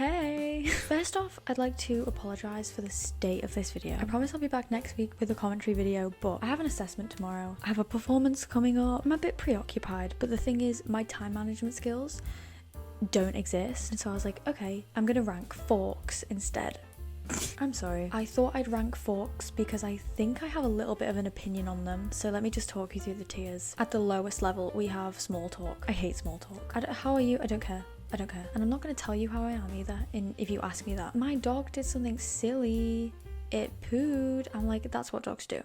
Hey! First off, I'd like to apologise for the state of this video. I promise I'll be back next week with a commentary video, but I have an assessment tomorrow. I have a performance coming up. I'm a bit preoccupied, but the thing is, my time management skills don't exist. And so I was like, okay, I'm gonna rank forks instead. I'm sorry. I thought I'd rank forks because I think I have a little bit of an opinion on them. So let me just talk you through the tiers. At the lowest level, we have small talk. I hate small talk. How are you? I don't care. I don't care. And I'm not going to tell you how I am either if you ask me that. My dog did something silly. It pooed. I'm like, that's what dogs do.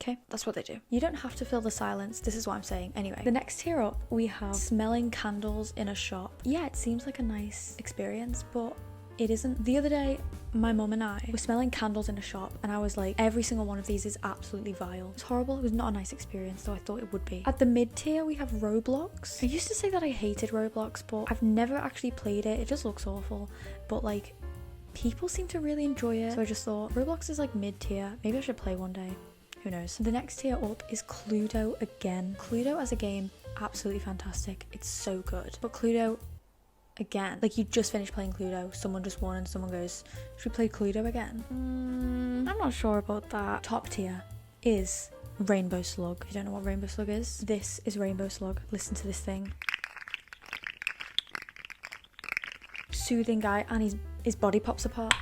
Okay, that's what they do. You don't have to fill the silence. This is what I'm saying. Anyway, the next tier up, we have smelling candles in a shop. Yeah, it seems like a nice experience, but it isn't. The other day, my mum and I were smelling candles in a shop and I was like, every single one of these is absolutely vile. It's horrible. It was not a nice experience, though I thought it would be. At the mid tier, we have Roblox. I used to say that I hated Roblox, but I've never actually played it. It just looks awful. But like, people seem to really enjoy it. So I just thought, Roblox is like mid tier. Maybe I should play one day. Who knows? The next tier up is Cluedo again. Cluedo as a game, absolutely fantastic. It's so good. But Cluedo again, like you just finished playing Cluedo, someone just won and someone goes, should we play Cluedo again? I'm not sure about that. Top tier is Rainbow Slug. If you don't know what Rainbow Slug is, this is Rainbow Slug. Listen to this thing. Soothing guy, and his body pops apart.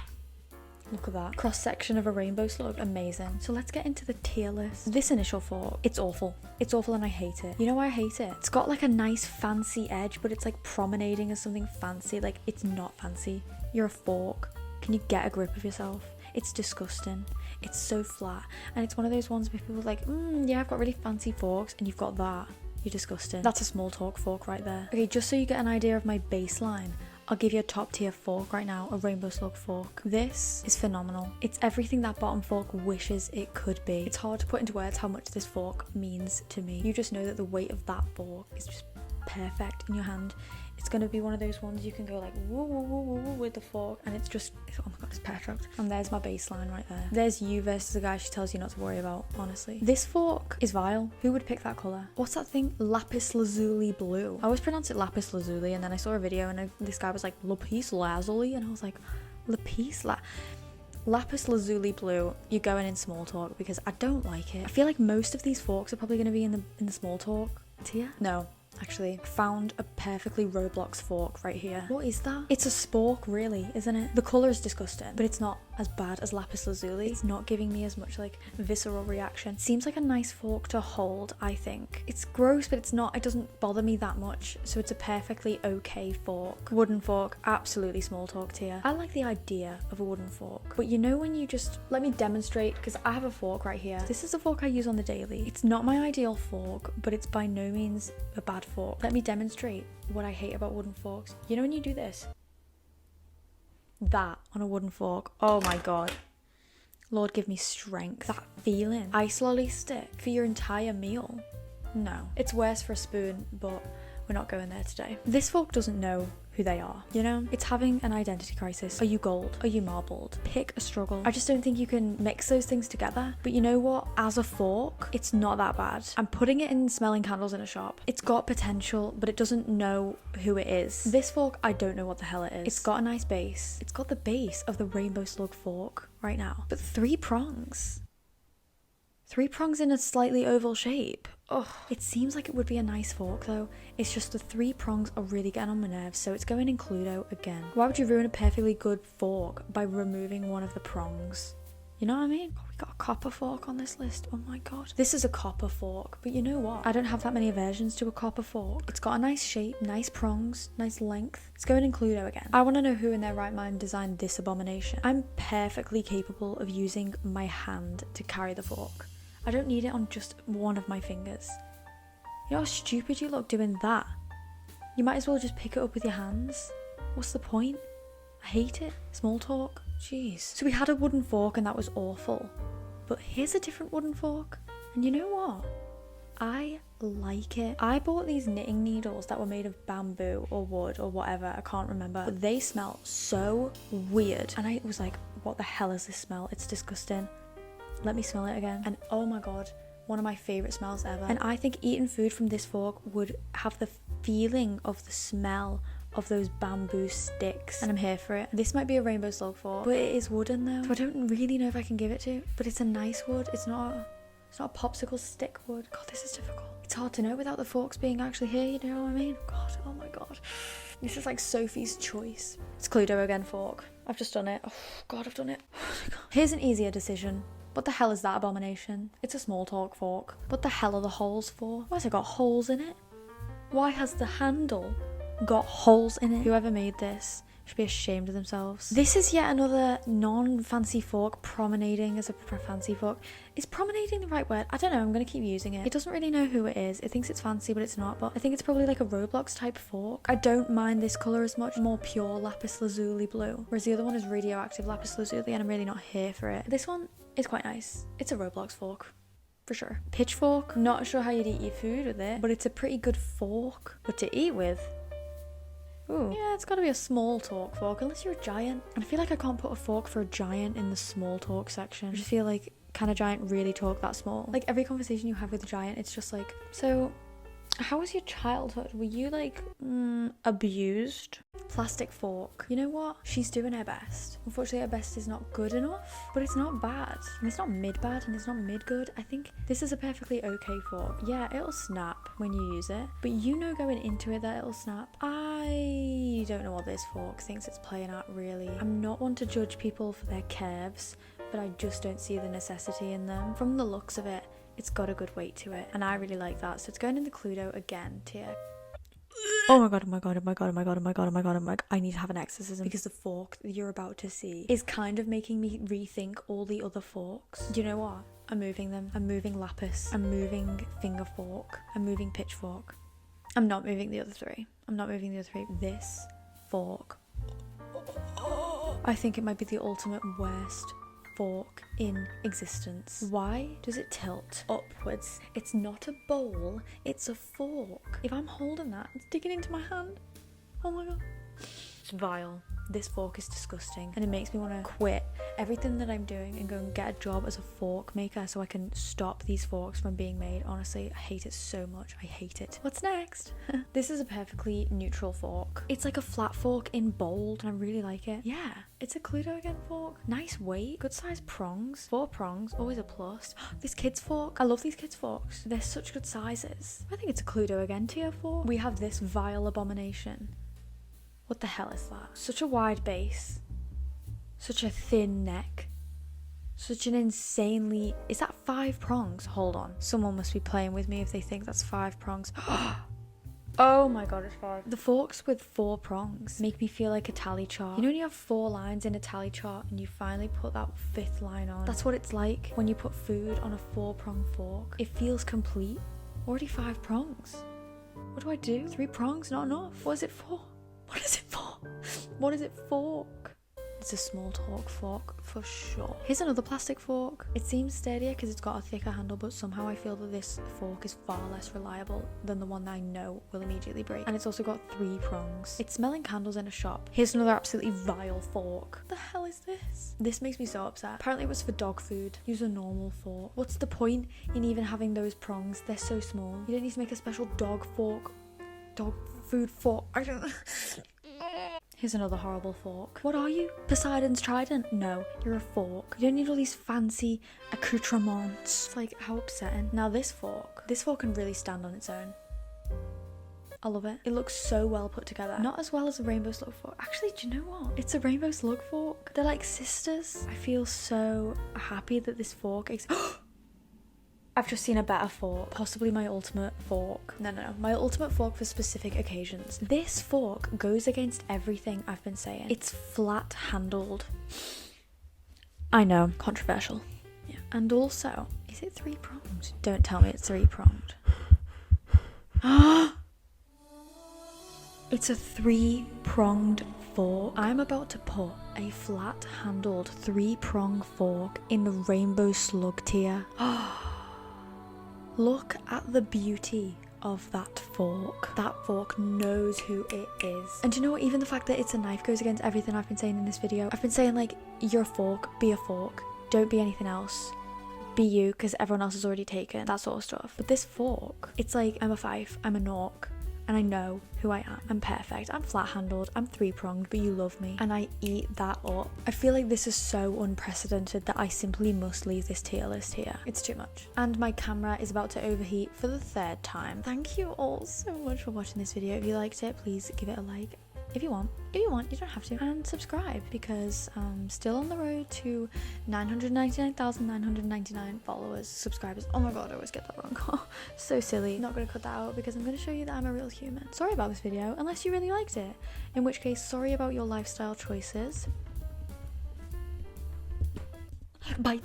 Look at that. Cross section of a rainbow slug. Amazing. So let's get into the tier list. This initial fork, it's awful. It's awful and I hate it. You know why I hate it? It's got like a nice fancy edge, but it's like promenading as something fancy. Like, it's not fancy. You're a fork. Can you get a grip of yourself? It's disgusting. It's so flat. And it's one of those ones where people are like, yeah, I've got really fancy forks, and you've got that. You're disgusting. That's a small talk fork right there. Okay, just so you get an idea of my baseline, I'll give you a top tier fork right now, a Rainbow Slug fork. This is phenomenal. It's everything that bottom fork wishes it could be. It's hard to put into words how much this fork means to me. You just know that the weight of that fork is just perfect in your hand. It's going to be one of those ones you can go like woo woo woo woo woo with the fork, and it's just, oh my god, it's perfect. And there's my baseline right there. There's you versus the guy she tells you not to worry about, honestly. This fork is vile. Who would pick that colour? What's that thing? Lapis lazuli blue. I always pronounce it lapis lazuli, and then I saw a video and this guy was like lapis lazuli, and I was like, lapis lazuli blue. You're going in small talk because I don't like it. I feel like most of these forks are probably going to be in the small talk tier. No. Actually, found a perfectly Roblox fork right here. What is that? It's a spork, really, isn't it? The colour is disgusting, but it's not as bad as lapis lazuli. It's not giving me as much like visceral reaction. Seems like a nice fork to hold, I think. It's gross, but it's not. It doesn't bother me that much, so it's a perfectly okay fork. Wooden fork, absolutely small talk tier. I like the idea of a wooden fork, but you know when you just, let me demonstrate, because I have a fork right here. This is a fork I use on the daily. It's not my ideal fork, but it's by no means a bad fork. Let me demonstrate what I hate about wooden forks. You know when you do this? That on a wooden fork. Oh my god. Lord give me strength. That feeling. Ice lolly stick for your entire meal. No. It's worse for a spoon, but we're not going there today. This fork doesn't know who they are, you know? It's having an identity crisis. Are you gold? Are you marbled? Pick a struggle. I just don't think you can mix those things together. But you know what? As a fork, it's not that bad. I'm putting it in smelling candles in a shop. It's got potential, but it doesn't know who it is. This fork, I don't know what the hell it is. It's got a nice base. It's got the base of the Rainbow Slug fork right now. But 3 prongs. 3 prongs in a slightly oval shape. Oh, it seems like it would be a nice fork though. It's just the 3 prongs are really getting on my nerves, so it's going in Cluedo again. Why would you ruin a perfectly good fork by removing one of the prongs? You know what I mean? Oh, we got a copper fork on this list. Oh my god. This is a copper fork, but you know what? I don't have that many aversions to a copper fork. It's got a nice shape, nice prongs, nice length. It's going in Cluedo again. I want to know who in their right mind designed this abomination. I'm perfectly capable of using my hand to carry the fork. I don't need it on just one of my fingers. You know how stupid you look doing that? You might as well just pick it up with your hands. What's the point? I hate it. Small talk. Jeez. So we had a wooden fork and that was awful. But here's a different wooden fork. And you know what? I like it. I bought these knitting needles that were made of bamboo or wood or whatever. I can't remember. But they smell so weird. And I was like, what the hell is this smell? It's disgusting. Let me smell it again. And oh my god, one of my favourite smells ever. And I think eating food from this fork would have the feeling of the smell of those bamboo sticks, and I'm here for it. This might be a rainbow slug fork, but it is wooden though, so I don't really know if I can give it to, but it's a nice wood. It's not a popsicle stick wood. God, this is difficult. It's hard to know without the forks being actually here, you know what I mean? God, oh my god. This is like Sophie's choice. It's Cluedo again fork. I've just done it. Oh god, I've done it. Oh my god. Here's an easier decision. What the hell is that abomination? It's a small talk fork. What the hell are the holes for? Why has it got holes in it? Why has the handle got holes in it? Whoever made this should be ashamed of themselves. This is yet another non-fancy fork promenading as a fancy fork. Is promenading the right word? I don't know, I'm gonna keep using it. It doesn't really know who it is. It thinks it's fancy, but it's not. But I think it's probably like a Roblox type fork. I don't mind this colour as much. More pure lapis lazuli blue. Whereas the other one is radioactive lapis lazuli, and I'm really not here for it. This one is quite nice. It's a Roblox fork. For sure. Pitchfork. Not sure how you'd eat your food with it, but it's a pretty good fork. But to eat with, ooh. Yeah, it's gotta be a small talk fork, unless you're a giant. And I feel like I can't put a fork for a giant in the small talk section. I just feel like, can a giant really talk that small? Like every conversation you have with a giant, it's just like, so how was your childhood? Were you like abused? Plastic fork. You know what? She's doing her best. Unfortunately, her best is not good enough, but it's not bad. And it's not mid-bad and it's not mid-good. I think this is a perfectly okay fork. Yeah, it'll snap when you use it, but you know going into it that it'll snap. I don't know what this fork thinks it's playing at, really. I'm not one to judge people for their curves, but I just don't see the necessity in them. From the looks of it, it's got a good weight to it, and I really like that. So it's going in the Cluedo again tier. Oh my god, oh my god, oh my god, oh my god, oh my god, oh my god, oh my god. I need to have an exorcism because the fork that you're about to see is kind of making me rethink all the other forks. Do you know what? I'm moving them. I'm moving lapis. I'm moving finger fork. I'm moving pitchfork. I'm not moving the other three. I'm not moving the other three. This fork, I think it might be the ultimate worst fork in existence. Why does it tilt upwards? It's not a bowl, it's a fork. If I'm holding that, it's digging into my hand. Oh my god. It's vile. This fork is disgusting, and it makes me want to quit everything that I'm doing and go and get a job as a fork maker so I can stop these forks from being made. Honestly, I hate it so much. I hate it. What's next? This is a perfectly neutral fork. It's like a flat fork in bold, and I really like it. Yeah, it's a Cluedo again fork. Nice weight, good size prongs. 4 prongs, always a plus. This kid's fork. I love these kids' forks. They're such good sizes. I think it's a Cluedo again tier 4. We have this vile abomination. What the hell is that? Such a wide base. Such a thin neck. Such an insanely... Is that 5 prongs? Hold on. Someone must be playing with me if they think that's 5 prongs. Oh my god, it's 5. The forks with 4 prongs make me feel like a tally chart. You know when you have 4 lines in a tally chart and you finally put that 5th line on? That's what it's like when you put food on a 4-prong fork. It feels complete. Already 5 prongs. What do I do? 3 prongs? Not enough. What is it for? What is it for? What is it fork? It's a small talk fork for sure. Here's another plastic fork. It seems sturdier because it's got a thicker handle, but somehow I feel that this fork is far less reliable than the one that I know will immediately break. And it's also got 3 prongs. It's smelling candles in a shop. Here's another absolutely vile fork. What the hell is this? This makes me so upset. Apparently it was for dog food. Use a normal fork. What's the point in even having those prongs? They're so small. You don't need to make a special dog fork. Dog food fork. I don't... Here's another horrible fork. What are you? Poseidon's trident? No, you're a fork. You don't need all these fancy accoutrements. It's like, how upsetting. Now this fork can really stand on its own. I love it. It looks so well put together. Not as well as a rainbow slug fork. Actually, do you know what? It's a rainbow slug fork. They're like sisters. I feel so happy that this fork exists. I've just seen a better fork, possibly my ultimate fork. No, my ultimate fork for specific occasions. This fork goes against everything I've been saying. It's flat handled. I know, controversial. Yeah. And also, is it 3 pronged? Don't tell me it's 3 pronged. It's a 3 pronged fork. I'm about to put a flat handled 3 prong fork in the rainbow slug tier. Look at the beauty of that fork. That fork knows who it is. And you know what? Even the fact that it's a knife goes against everything I've been saying in this video. I've been saying like, you're a fork, be a fork. Don't be anything else. Be you, because everyone else is already taken. That sort of stuff. But this fork, it's like, I'm a 5, I'm a Nork, and I know who I am. I'm perfect, I'm flat-handled, I'm three-pronged, but you love me, and I eat that up. I feel like this is so unprecedented that I simply must leave this tier list here. It's too much. And my camera is about to overheat for the 3rd time. Thank you all so much for watching this video. If you liked it, please give it a like. If you want, you don't have to. And subscribe, because I'm still on the road to 999,999 followers, subscribers. Oh my god, I always get that wrong. So silly. Not gonna cut that out because I'm gonna show you that I'm a real human. Sorry about this video, unless you really liked it. In which case, sorry about your lifestyle choices. Bye.